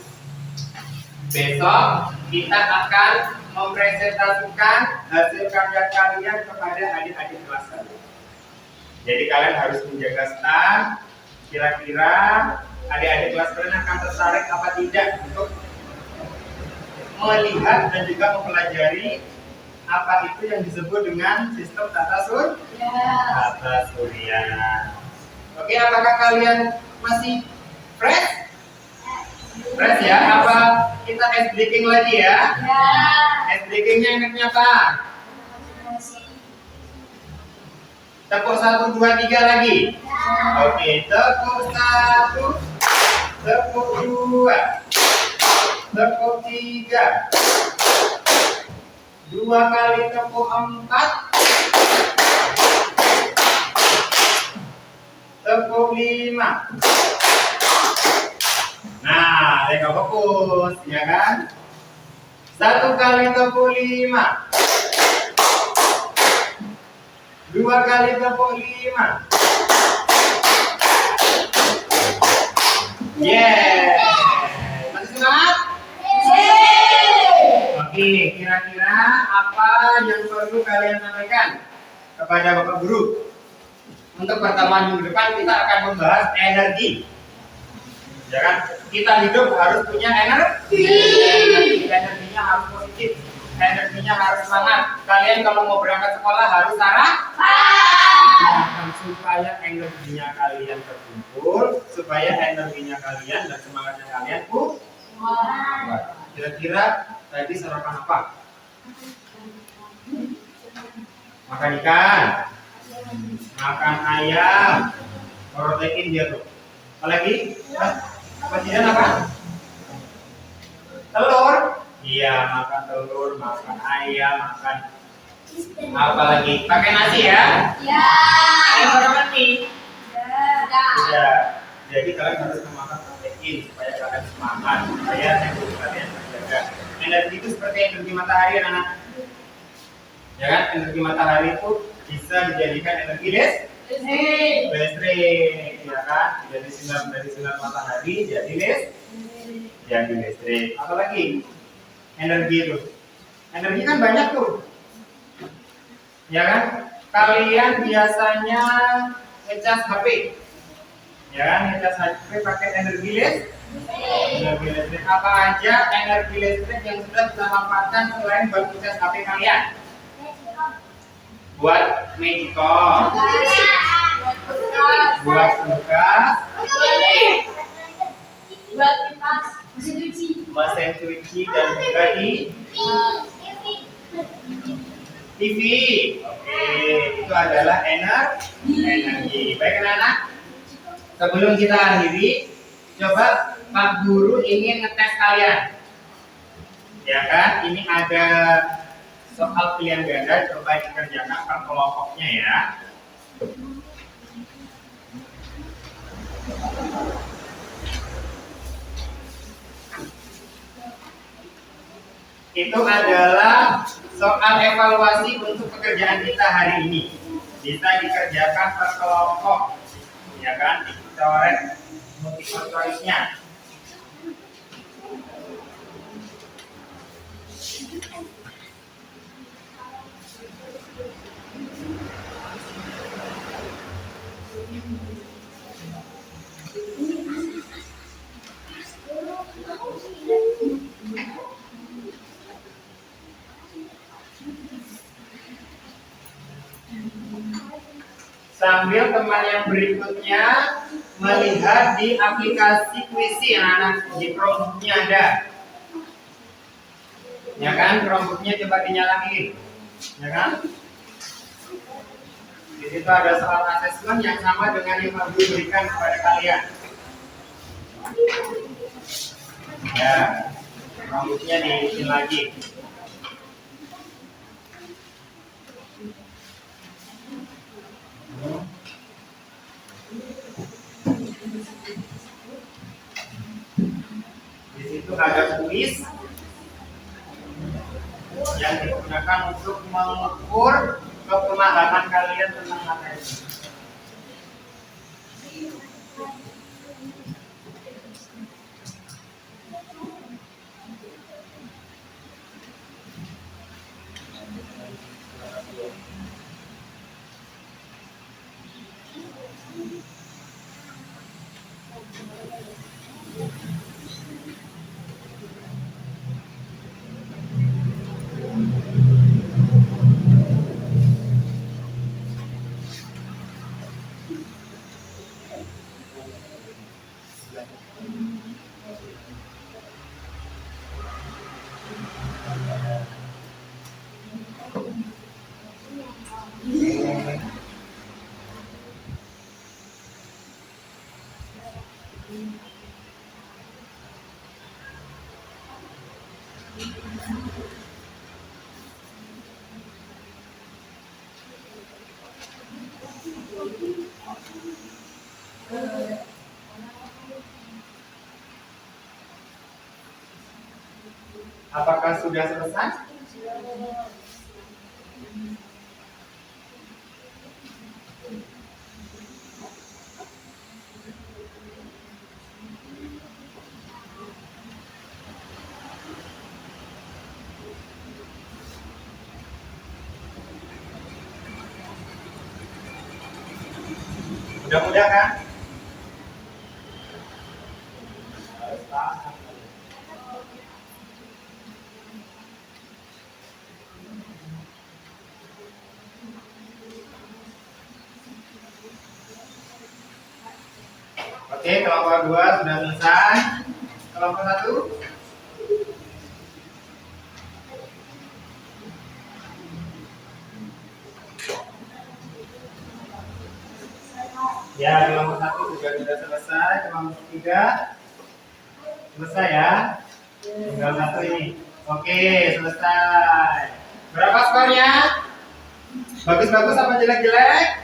besok kita akan mempresentasikan hasil karya kalian kepada adik-adik kelas kalian. Jadi kalian harus menjaga start. Kira-kira adik-adik kelas kalian akan tertarik apa tidak untuk melihat dan juga mempelajari apa itu yang disebut dengan sistem tata surya. Oke, apakah kalian masih fresh? Fresh ya? Apa kita ice breaking lagi ya? Ice breakingnya enaknya apa? Tepuk 1, 2, 3 lagi. Oke, tepuk 1, tepuk 2, tepuk 3. 2 kali tepuk 4. Tepuk 5. Nah, tengok fokus, ya kan? 1 kali tepuk 5. 2 kali tepuk 5. Yeah. Masih semangat? Oke, kira-kira apa yang perlu kalian sampaikan kepada Bapak Guru? Untuk pertemuan minggu depan kita akan membahas energi. Ya kan? Kita hidup harus punya energi. Energinya harus positif. Energinya harus semangat. Kalian kalau mau berangkat sekolah harus sarapan supaya energinya kalian terkumpul, supaya energinya kalian dan semangatnya kalian kuat. Kira-kira tadi sarapan apa? Makan ikan, makan ayam, protein dia tuh. Apalagi? Presiden apa? Telur. Iya, makan telur, makan ayam, makan apa lagi? Pakai nasi ya? Ya. Ayam sarapan nih? Ya. Ya. Jadi kalian harus memakan protein supaya kalian semangat, supaya tubuh kalian terjaga. Energi itu seperti energi matahari, anak. Ya kan? Energi matahari itu bisa dijadikan energi listrik, ya kan? Jadi dari sinar matahari jadi listrik. Apalagi energi itu? Energi kan banyak tuh, ya kan? Kalian biasanya ngecas HP, ya kan? Ngecas HP pakai energi listrik. Apa aja energi listrik yang sudah kita manfaatkan selain buat ngecas HP kalian? Buat medicom, buat kulkas, Buat kipas, mesin cuci, dan juga di TV. Oke, itu adalah energi. Baik anak-anak, sebelum kita akhiri, coba Pak Guru ingin ngetes kalian. Ya kan, ini ada soal pilihan ganda, coba dikerjakan per kelompoknya ya. Itu adalah soal evaluasi untuk pekerjaan kita hari ini. Bisa dikerjakan per kelompok, ya kan? Dicoret multiple choice-nya. Sambil teman yang berikutnya melihat di aplikasi Quizzy, anak-anak, di Chromebook-nya ada, ya kan? Chromebook-nya coba dinyalain, ya kan? Di situ ada soal asesmen yang sama dengan yang Pak Guru berikan kepada kalian. Ya, Chromebook-nya diisiin lagi. Di situ ada kuis yang digunakan untuk mengukur kepemahaman kalian tentang materi. Apakah sudah selesai? Mudah-mudahan kan? Oke, kelompok 2 sudah selesai. Kelompok 1? Ya, kelompok 1 juga sudah selesai. Kelompok 3 selesai ya. Tinggal 1 ini. Oke, selesai. Berapa skornya? Bagus-bagus apa jelek-jelek?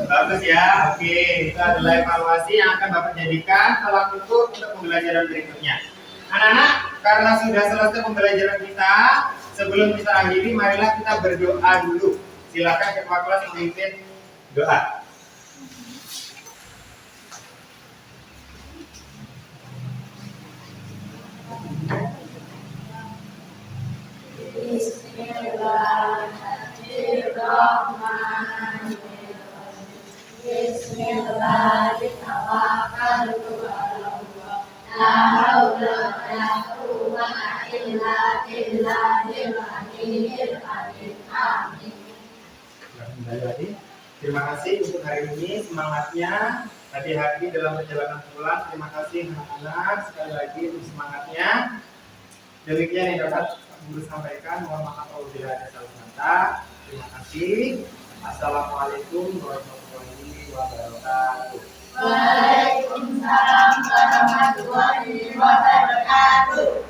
Bagus ya. Oke, itu adalah evaluasi yang akan Bapak jadikan tolak ukur untuk pembelajaran berikutnya. Anak-anak, karena sudah selesai pembelajaran kita, sebelum kita akhiri, marilah kita berdoa dulu. Silakan ketua kelas memimpin doa. Kembali lagi. Terima kasih untuk hari ini, semangatnya, hati-hati dalam perjalanan pulang. Terima kasih anak-anak, sekali lagi untuk semangatnya. Demikian yang dapat Guru sampaikan. Mohon maaf apabila ada salah kata. Terima kasih. Assalamualaikum warahmatullahi wabarakatuh. Waalaikumsalam warahmatullahi wabarakatuh.